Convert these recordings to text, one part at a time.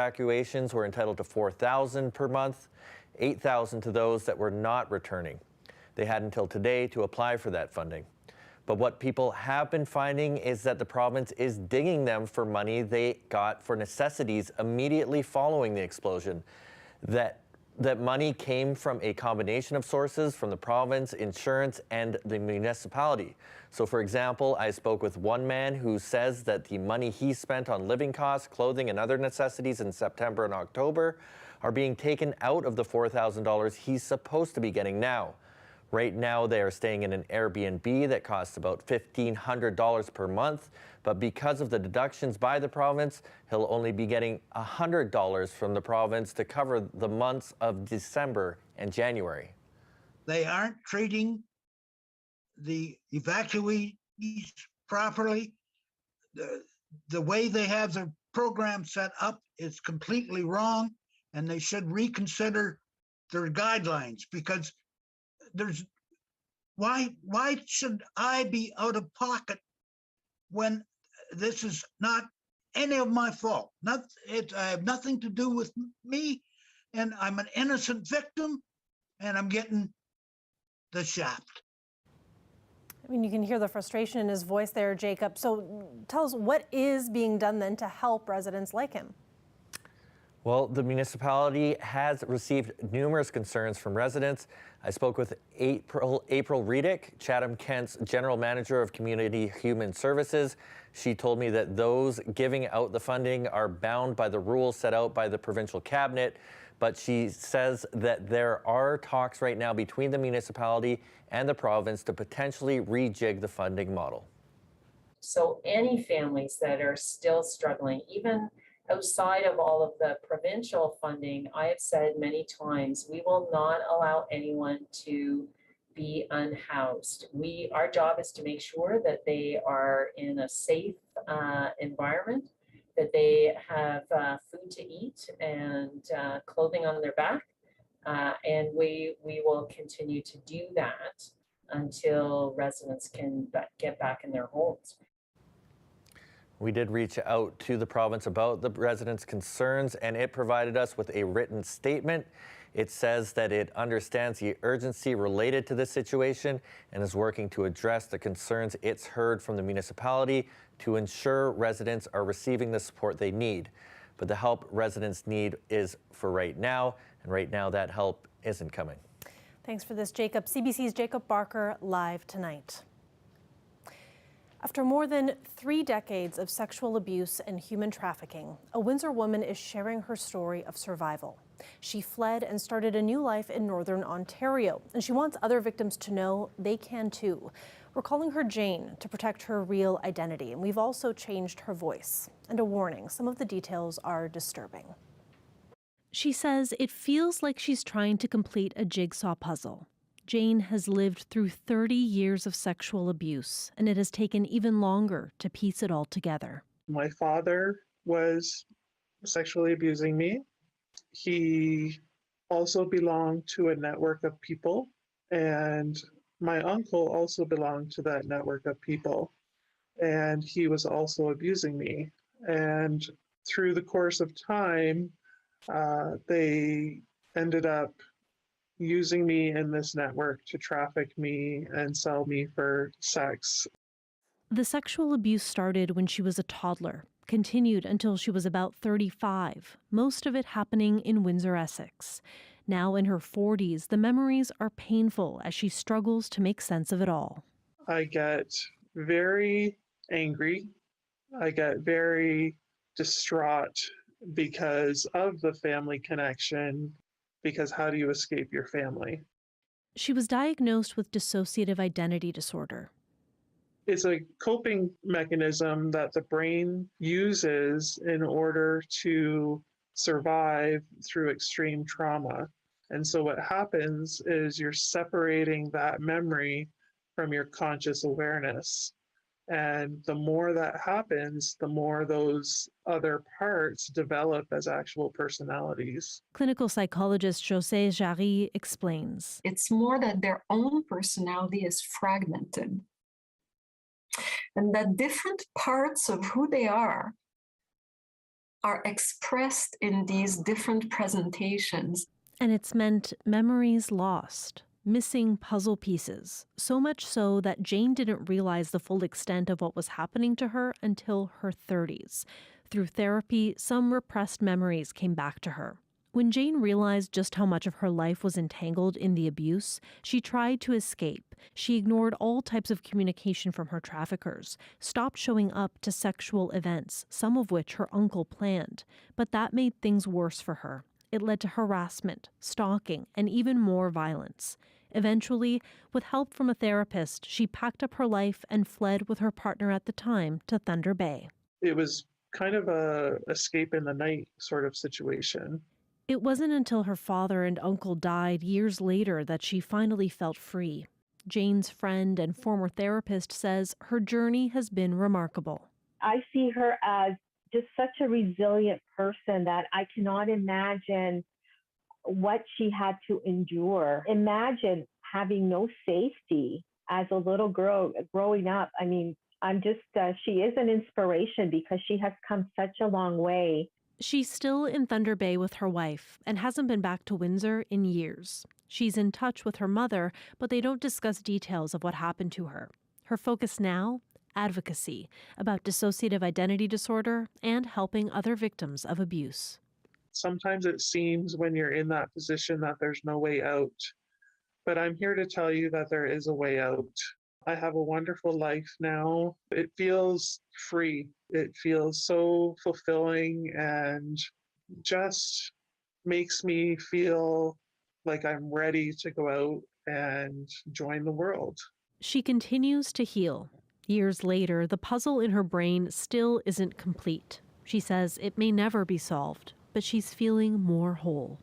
evacuations were entitled to $4,000 per month, $8,000 to those that were not returning. They had until today to apply for that funding. But what people have been finding is that the province is dinging them for money they got for necessities immediately following the explosion. That money came from a combination of sources from the province, insurance, and the municipality. So for example, I spoke with one man who says that the money he spent on living costs, clothing, and other necessities in September and October are being taken out of the $4,000 he's supposed to be getting now. Right now, they are staying in an Airbnb that costs about $1,500 per month, but because of the deductions by the province, he'll only be getting $100 from the province to cover the months of December and January. They aren't treating the evacuees properly. The way they have their program set up is completely wrong, and they should reconsider their guidelines, because why should I be out of pocket when this is not any of my fault? I have nothing to do with me, and I'm an innocent victim, and I'm getting the shaft. I mean, you can hear the frustration in his voice there, Jacob. So tell us, what is being done then to help residents like him? Well, the municipality has received numerous concerns from residents. I spoke with April Redick, Chatham-Kent's General Manager of Community Human Services. She told me that those giving out the funding are bound by the rules set out by the provincial cabinet, but she says that there are talks right now between the municipality and the province to potentially rejig the funding model. So any families that are still struggling, even outside of all of the provincial funding, I have said many times, we will not allow anyone to be unhoused. Our job is to make sure that they are in a safe environment, that they have food to eat and clothing on their back. And we will continue to do that until residents can get back in their homes. We did reach out to the province about the residents' concerns, and it provided us with a written statement. It says that it understands the urgency related to this situation and is working to address the concerns it's heard from the municipality to ensure residents are receiving the support they need. But the help residents need is for right now, and right now that help isn't coming. Thanks for this, Jacob. CBC's Jacob Barker live tonight. After more than 3 decades of sexual abuse and human trafficking, a Windsor woman is sharing her story of survival. She fled and started a new life in Northern Ontario, and she wants other victims to know they can too. We're calling her Jane to protect her real identity, and we've also changed her voice. And a warning, some of the details are disturbing. She says it feels like she's trying to complete a jigsaw puzzle. Jane has lived through 30 years of sexual abuse, and it has taken even longer to piece it all together. My father was sexually abusing me. He also belonged to a network of people, and my uncle also belonged to that network of people, and he was also abusing me. And through the course of time, they ended up using me in this network to traffic me and sell me for sex. The sexual abuse started when she was a toddler, continued until she was about 35, most of it happening in Windsor, Essex. Now in her 40s, the memories are painful as she struggles to make sense of it all. I get very angry. I get very distraught because of the family connection. Because how do you escape your family? She was diagnosed with dissociative identity disorder. It's a coping mechanism that the brain uses in order to survive through extreme trauma. And so what happens is you're separating that memory from your conscious awareness. And the more that happens, the more those other parts develop as actual personalities. Clinical psychologist José Jarry explains. It's more that their own personality is fragmented, and that different parts of who they are are expressed in these different presentations. And it's meant memories lost, missing puzzle pieces, so much so that Jane didn't realize the full extent of what was happening to her until her 30s. Through therapy, some repressed memories came back to her. When Jane realized just how much of her life was entangled in the abuse, she tried to escape. She ignored all types of communication from her traffickers, stopped showing up to sexual events, some of which her uncle planned. But that made things worse for her. It led to harassment, stalking, and even more violence. Eventually, with help from a therapist, she packed up her life and fled with her partner at the time to Thunder Bay. It was kind of a escape in the night sort of situation. It wasn't until her father and uncle died years later that she finally felt free. Jane's friend and former therapist says her journey has been remarkable. I see her as just such a resilient person that I cannot imagine what she had to endure. Imagine having no safety as a little girl growing up. I mean, she is an inspiration because she has come such a long way. She's still in Thunder Bay with her wife and hasn't been back to Windsor in years. She's in touch with her mother, but they don't discuss details of what happened to her. Her focus now? Advocacy about dissociative identity disorder and helping other victims of abuse. Sometimes it seems when you're in that position that there's no way out, but I'm here to tell you that there is a way out. I have a wonderful life now. It feels free. It feels so fulfilling and just makes me feel like I'm ready to go out and join the world. She continues to heal. Years later, the puzzle in her brain still isn't complete. She says it may never be solved, but she's feeling more whole.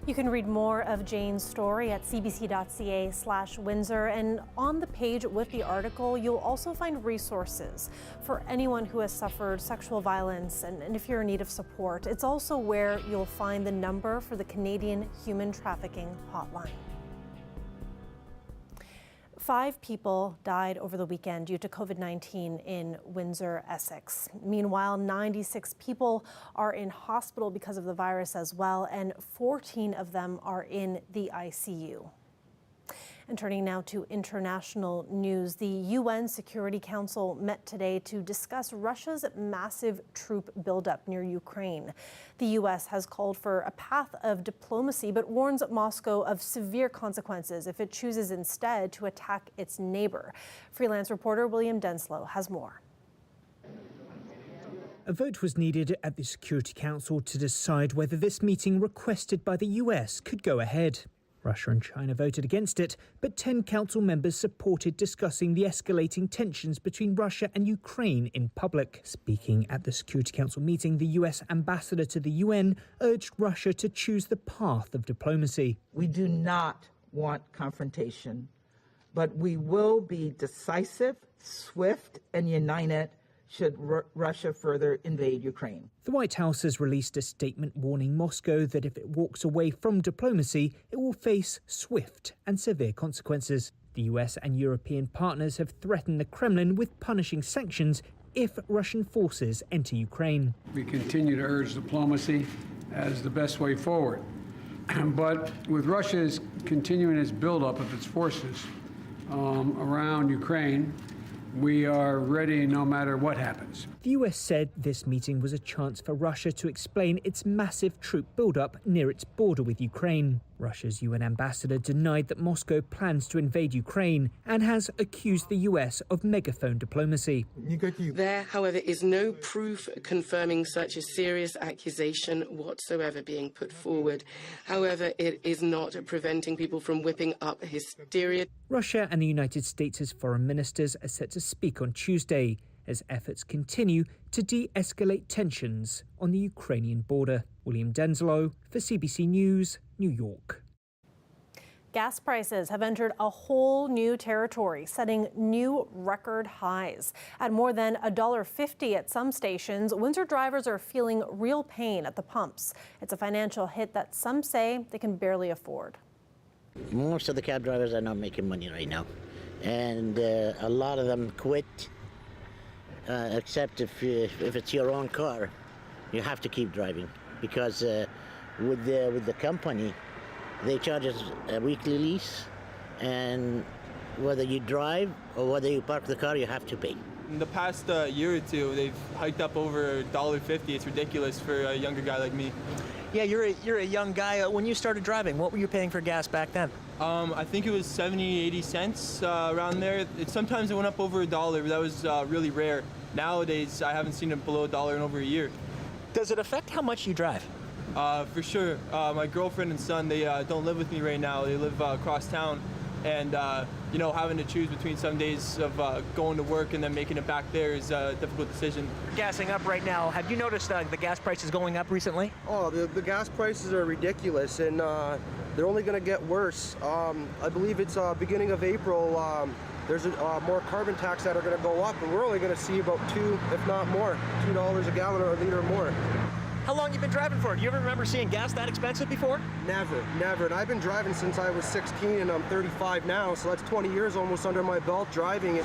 You can read more of Jane's story at cbc.ca/Windsor, and on the page with the article, you'll also find resources for anyone who has suffered sexual violence, and if you're in need of support. It's also where you'll find the number for the Canadian Human Trafficking Hotline. 5 people died over the weekend due to COVID-19 in Windsor, Essex. Meanwhile, 96 people are in hospital because of the virus as well, and 14 of them are in the ICU. And turning now to international news, the UN Security Council met today to discuss Russia's massive troop buildup near Ukraine. The U.S. has called for a path of diplomacy, but warns Moscow of severe consequences if it chooses instead to attack its neighbor. Freelance reporter William Denslow has more. A vote was needed at the Security Council to decide whether this meeting requested by the US could go ahead. Russia and China voted against it, but 10 council members supported discussing the escalating tensions between Russia and Ukraine in public. Speaking at the Security Council meeting, the US ambassador to the UN urged Russia to choose the path of diplomacy. We do not want confrontation, but we will be decisive, swift, and united should Russia further invade Ukraine. The White House has released a statement warning Moscow that if it walks away from diplomacy, it will face swift and severe consequences. The US and European partners have threatened the Kremlin with punishing sanctions if Russian forces enter Ukraine. We continue to urge diplomacy as the best way forward. But with Russia's continuing its buildup of its forces around Ukraine, we are ready no matter what happens. The US said this meeting was a chance for Russia to explain its massive troop buildup near its border with Ukraine. Russia's UN ambassador denied that Moscow plans to invade Ukraine and has accused the US of megaphone diplomacy. There, however, is no proof confirming such a serious accusation whatsoever being put forward. However, it is not preventing people from whipping up hysteria. Russia and the United States' foreign ministers are set to speak on Tuesday as efforts continue to de-escalate tensions on the Ukrainian border. William Denslow for CBC News, New York. Gas prices have entered a whole new territory, setting new record highs. At more than $1.50 at some stations, Windsor drivers are feeling real pain at the pumps. It's a financial hit that some say they can barely afford. Most of the cab drivers are not making money right now, and a lot of them quit except if it's your own car, you have to keep driving because with the company, they charge us a weekly lease, and whether you drive or whether you park the car, you have to pay. In the past year or two, they've hiked up over $1.50. It's ridiculous for a younger guy like me. Yeah, you're a young guy. When you started driving, what were you paying for gas back then? I think it was 70, 80 cents around there. Sometimes it went up over $1, but that was really rare. Nowadays, I haven't seen it below $1 in over a year. Does it affect how much you drive? For sure. My girlfriend and son, they don't live with me right now. They live across town. And, having to choose between some days of going to work and then making it back there is a difficult decision. Gassing up right now. Have you noticed the gas prices going up recently? Oh, the gas prices are ridiculous, and they're only going to get worse. I believe it's beginning of April. There's more carbon tax that are going to go up, and we're only going to see about $2, if not more, $2 a gallon or a liter more. How long you been driving for? Do you ever remember seeing gas that expensive before? Never. And I've been driving since I was 16, and I'm 35 now, so that's 20 years almost under my belt driving it.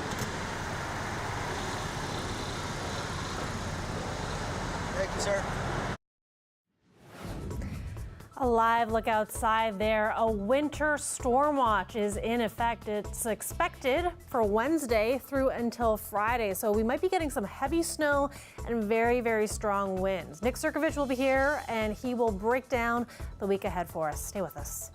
Thank you, sir. A live look outside there. A winter storm watch is in effect. It's expected for Wednesday through until Friday. So we might be getting some heavy snow and very, very strong winds. Nick Cirkovich will be here and he will break down the week ahead for us. Stay with us.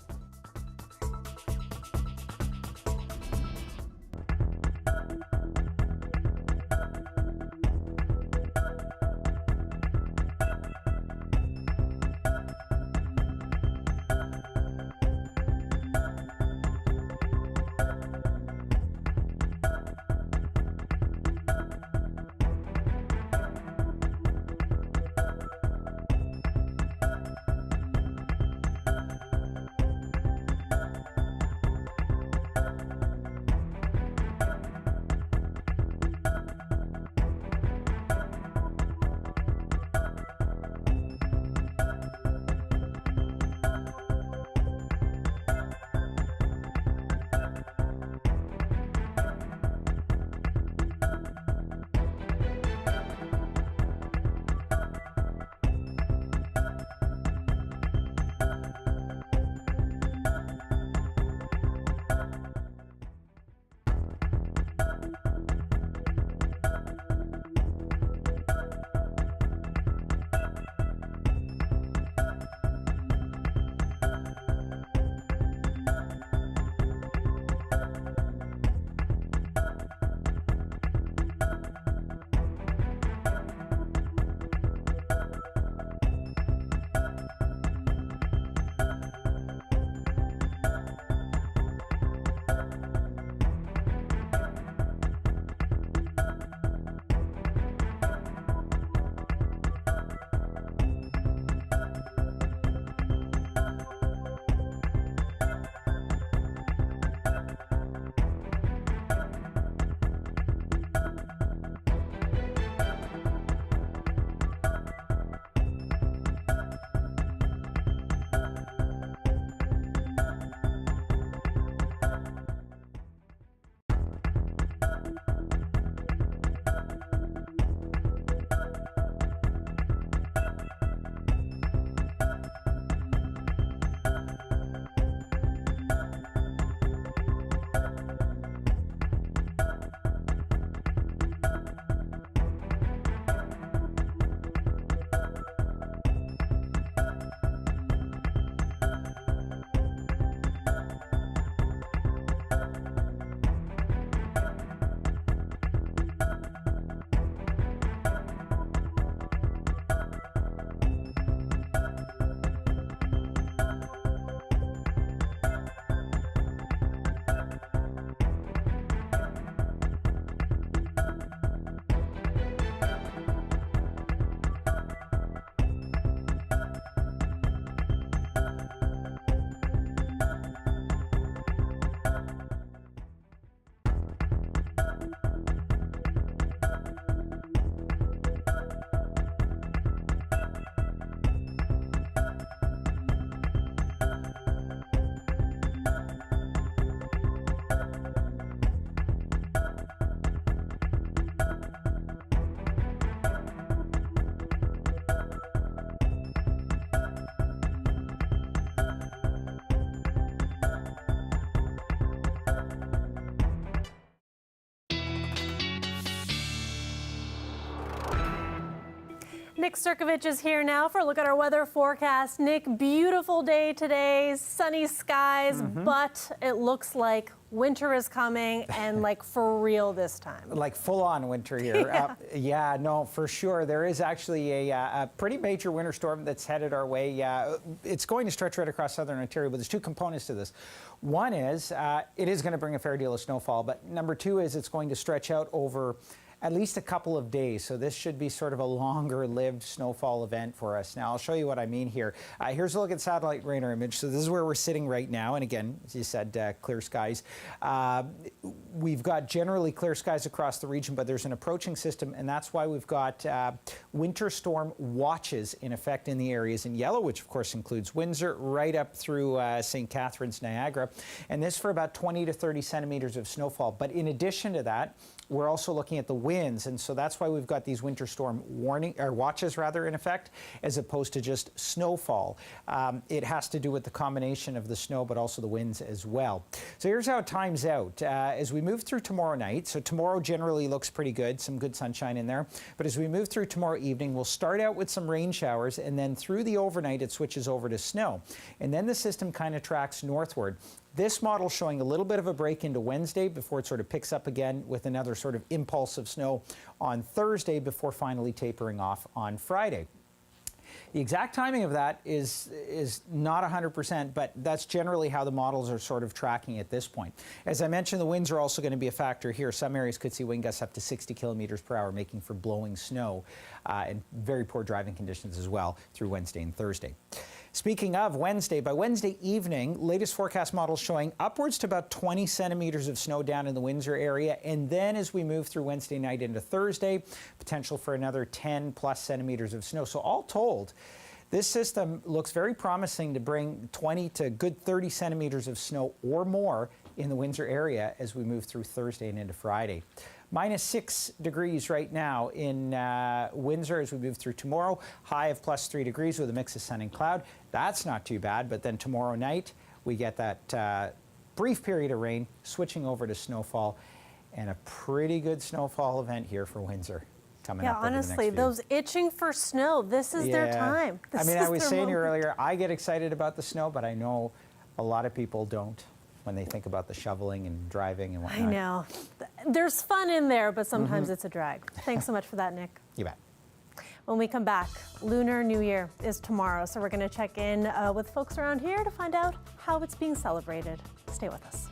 Nick Sirkovich is here now for a look at our weather forecast. Nick, beautiful day today, sunny skies, but it looks like winter is coming and like for real this time. Like full on winter here. Yeah. No, for sure. There is actually a pretty major winter storm that's headed our way. It's going to stretch right across southern Ontario, but there's two components to this. One is it is going to bring a fair deal of snowfall, but number two is it's going to stretch out over at least a couple of days. So this should be sort of a longer lived snowfall event for us. Now I'll show you what I mean here. Here's a look at satellite radar image. So this is where we're sitting right now. And again, as you said, clear skies. We've got generally clear skies across the region, but there's an approaching system, and that's why we've got winter storm watches in effect in the areas in yellow, which of course includes Windsor, right up through St. Catharines, Niagara. And this for about 20 to 30 centimeters of snowfall. But in addition to that, we're also looking at the winds, and so that's why we've got these winter storm watches in effect, as opposed to just snowfall. It has to do with the combination of the snow, but also the winds as well. So here's how it times out. As we move through tomorrow night, so tomorrow generally looks pretty good, some good sunshine in there, but as we move through tomorrow evening, we'll start out with some rain showers, and then through the overnight it switches over to snow. And then the system kind of tracks northward. This model showing a little bit of a break into Wednesday before it sort of picks up again with another sort of impulse of snow on Thursday before finally tapering off on Friday. The exact timing of that is not 100%, but that's generally how the models are sort of tracking at this point. As I mentioned, the winds are also going to be a factor here. Some areas could see wind gusts up to 60 kilometers per hour, making for blowing snow and very poor driving conditions as well through Wednesday and Thursday. Speaking of Wednesday, by Wednesday evening, latest forecast models showing upwards to about 20 centimeters of snow down in the Windsor area. And then as we move through Wednesday night into Thursday, potential for another 10 plus centimeters of snow. So all told, this system looks very promising to bring 20 to good 30 centimeters of snow or more in the Windsor area as we move through Thursday and into Friday. -6 degrees right now in Windsor as we move through tomorrow. High of +3 degrees with a mix of sun and cloud. That's not too bad, but then tomorrow night we get that brief period of rain switching over to snowfall, and a pretty good snowfall event here for Windsor coming up over the next honestly, few. those itching for snow, this is their time. I mean, I was saying to you earlier, I get excited about the snow, but I know a lot of people don't when they think about the shoveling and driving and whatnot. I know. There's fun in there, but sometimes it's a drag. Thanks so much for that, Nick. You bet. When we come back, Lunar New Year is tomorrow, so we're going to check in with folks around here to find out how it's being celebrated. Stay with us.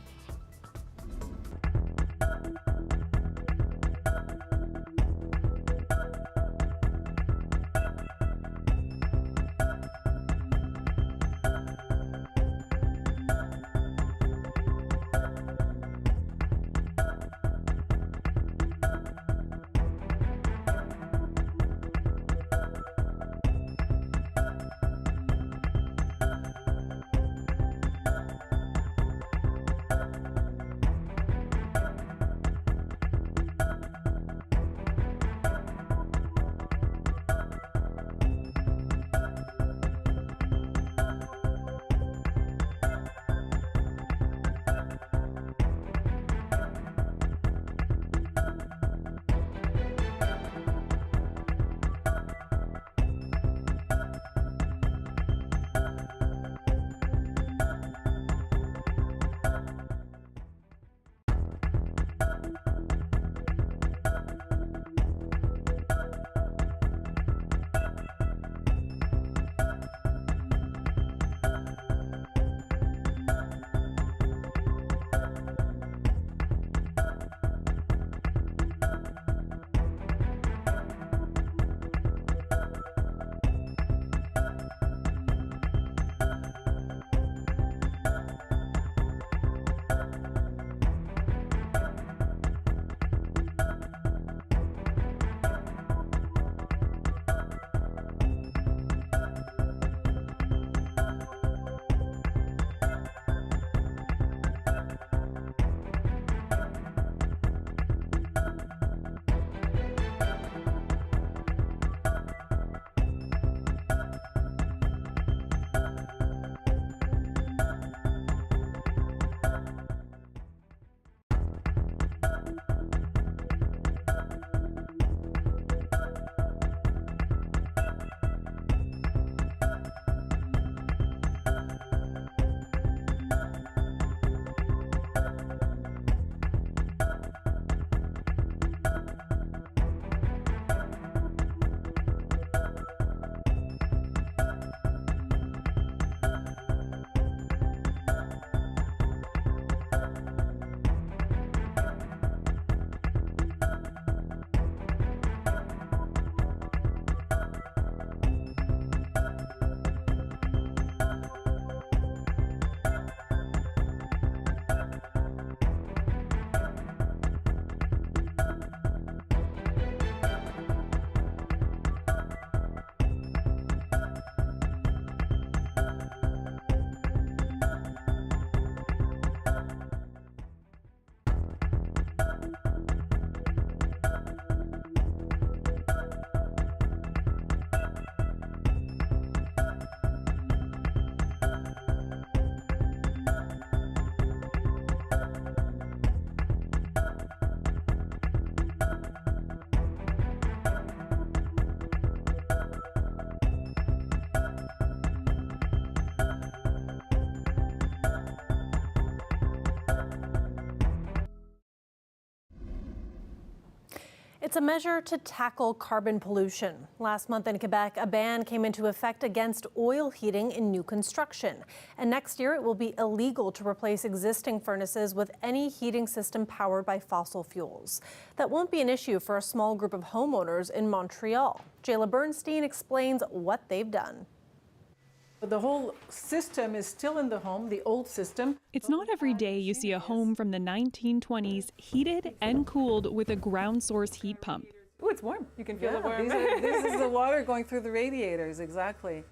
It's a measure to tackle carbon pollution. Last month in Quebec, a ban came into effect against oil heating in new construction. And next year, it will be illegal to replace existing furnaces with any heating system powered by fossil fuels. That won't be an issue for a small group of homeowners in Montreal. Jayla Bernstein explains what they've done. The whole system is still in the home, the old system. It's not every day you see a home from the 1920s heated and cooled with a ground source heat pump. Oh, it's warm. You can feel it warm. This is the water going through the radiators, exactly.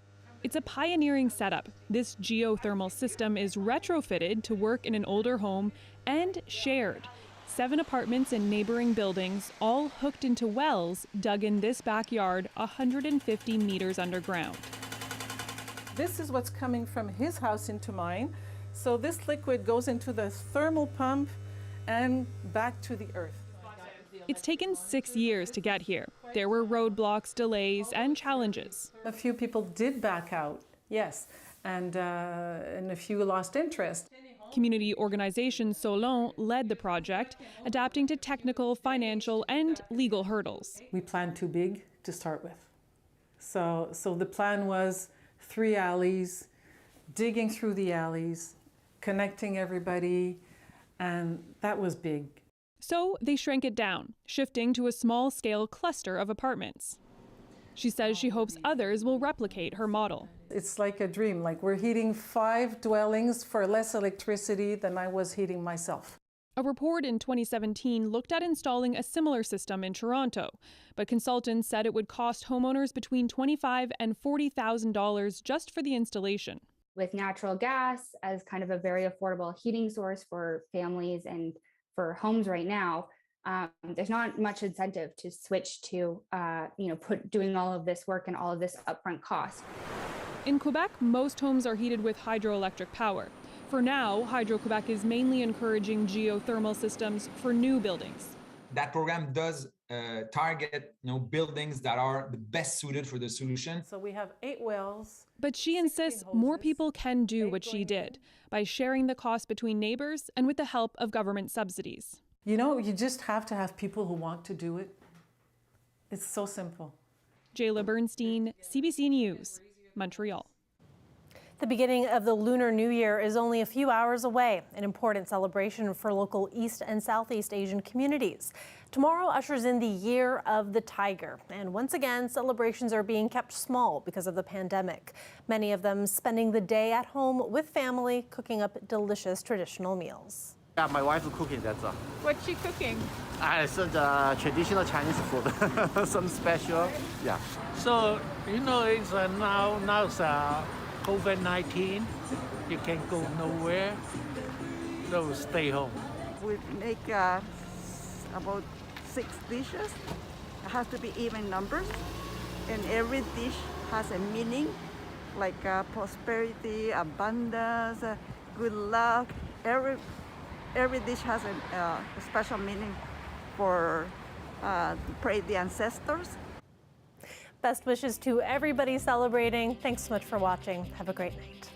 It's a pioneering setup. This geothermal system is retrofitted to work in an older home and shared. 7 apartments in neighboring buildings, all hooked into wells dug in this backyard 150 meters underground. This is what's coming from his house into mine. So this liquid goes into the thermal pump and back to the earth. It's taken 6 years to get here. There were roadblocks, delays, and challenges. A few people did back out, yes, and a few lost interest. Community organization Solon led the project, adapting to technical, financial, and legal hurdles. We planned too big to start with. So the plan was 3 alleys, digging through the alleys, connecting everybody, and that was big. So they shrank it down, shifting to a small-scale cluster of apartments. She says she hopes others will replicate her model. It's like a dream, like we're heating 5 dwellings for less electricity than I was heating myself. A report in 2017 looked at installing a similar system in Toronto, but consultants said it would cost homeowners between $25,000 and $40,000 just for the installation. With natural gas as kind of a very affordable heating source for families and for homes right now, there's not much incentive to switch to, doing all of this work and all of this upfront cost. In Quebec, most homes are heated with hydroelectric power. For now, Hydro-Quebec is mainly encouraging geothermal systems for new buildings. That program does target buildings that are the best suited for the solution. So we have 8 wells. But she insists more people can do what she did by sharing the cost between neighbors and with the help of government subsidies. You just have to have people who want to do it. It's so simple. Jayla Bernstein, CBC News, Montreal. The beginning of the Lunar New Year is only a few hours away, an important celebration for local East and Southeast Asian communities. Tomorrow ushers in the Year of the Tiger, and once again, celebrations are being kept small because of the pandemic. Many of them spending the day at home with family, cooking up delicious traditional meals. Yeah, my wife is cooking, that's all. What's she cooking? It's the traditional Chinese food, some special, yeah. So, it's now it's COVID-19, you can go nowhere, so stay home. We make about 6 dishes. It has to be even numbers, and every dish has a meaning, like prosperity, abundance, good luck. Every dish has a special meaning for to pray the ancestors. Best wishes to everybody celebrating. Thanks so much for watching. Have a great night.